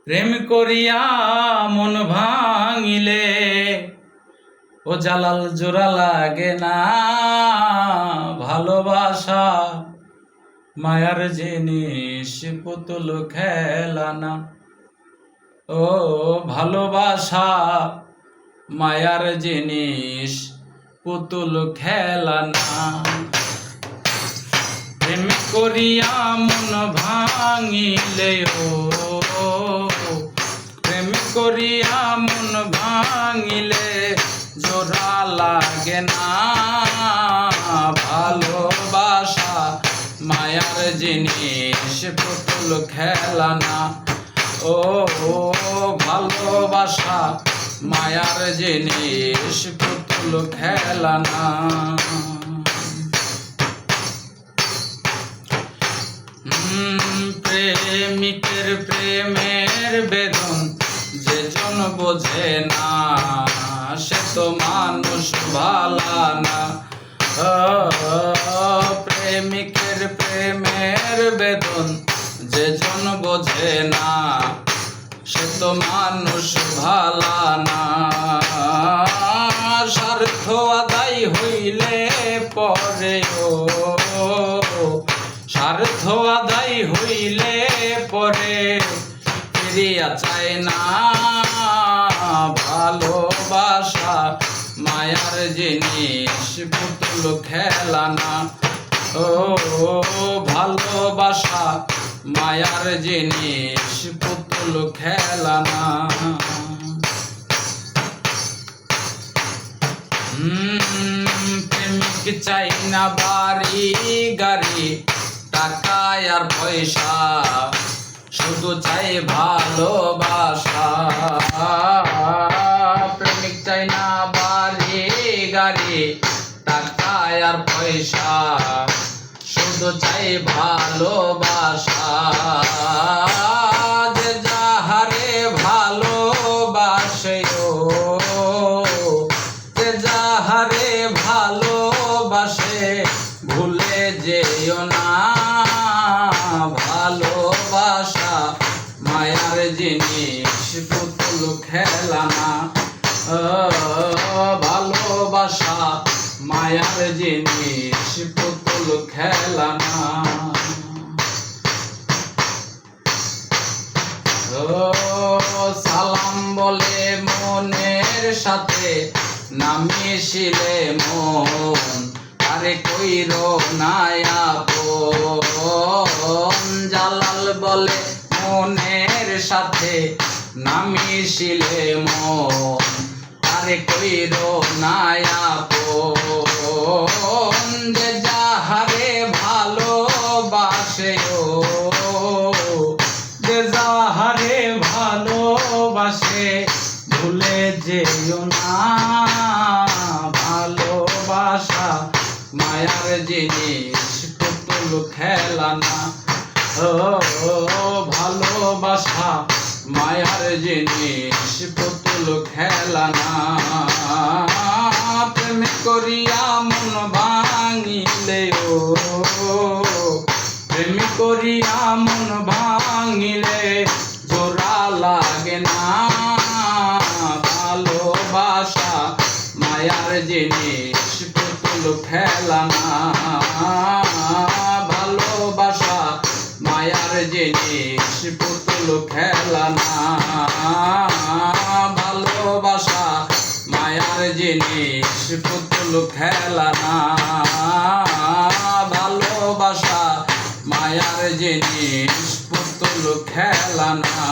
প্রেম করিয়া মন ভাঙিলে ও জালাল জোড়া লাগে না। ভালোবাসা মায়ার জিনিস, পুতুল খেলা না। ও ভালোবাসা মায়ার জিনিস, পুতুল খেলা না। প্রেম করিয়া মন ভাঙিলে ও প্রেম করিয়া মন ভাঙিলে জোড়া লাগে না। ভালোবাসা মায়ার জিনিস, পুতুল খেলা না। ও ভালোবাসা মায়ার জিনিস, পুতুল খেলা না। প্রেমিকের প্রেমের বেদন যেজন বোঝে না, সে তো মানুষ ভালা না। প্রেমিকের প্রেমের বেদন যেজন বোঝে না, সে তো মানুষ ভালা না। স্বার্থ আদায় হইলে পরে ও স্বার্থ আদায় হইলে পরে ফিরিয়া চায় না। ভালোবাসা মায়ার জিনিস, পুতুল খেলা না। ও ভালোবাসা মায়ার জিনিস, পুতুল খেলা না। প্রেমিক চাই না বাড়ি গাড়ি, টাকা আর পয়সা, শুধু চাই ভালোবাসা। প্রেমিক চাই না বাড়ি গাড়ি, টাকা আর পয়সা, শুধু চাই ভালোবাসা। যে যাহারে ভালোবাসে ও যে যাহারে ভালোবাসে ভুলে যেও না। ভালোবাসা মায়ার জিনিস, পুতুল খেলা না। ভালোবাসা মায়ার জিনিস, পুতুল খেলা না। সালাম বলে মনের সাথে না মিশিলে মন, আরে কইর নায়াপন। জালাল বলে মনের সাথে না মিশিলে মন, আরে কইর নায়াপন। যে যাহারে ভালোবাসে ও যে যাহারে ভালোবাসে ভুলে যেও না। ভালোবাসা মায়ার জিনিস, পুতুল খেলা না। ভালোবাসা মায়ার জিনিস, পুতুল খেলা না। প্রেম করিয়া মন ভাঙিলে ও প্রেম করিয়া মন ভাঙিলে জোড়া লাগে না। ভালোবাসা মায়ার জিনিস, পুতুল খেলা না। ভালোবাসা মায়ার জিনিস, পুতুল খেলা না। ভালোবাসা মায়ার জিনিস, পুতুল খেলা না। ভালোবাসা মায়ার জিনিস, পুতুল খেলা না।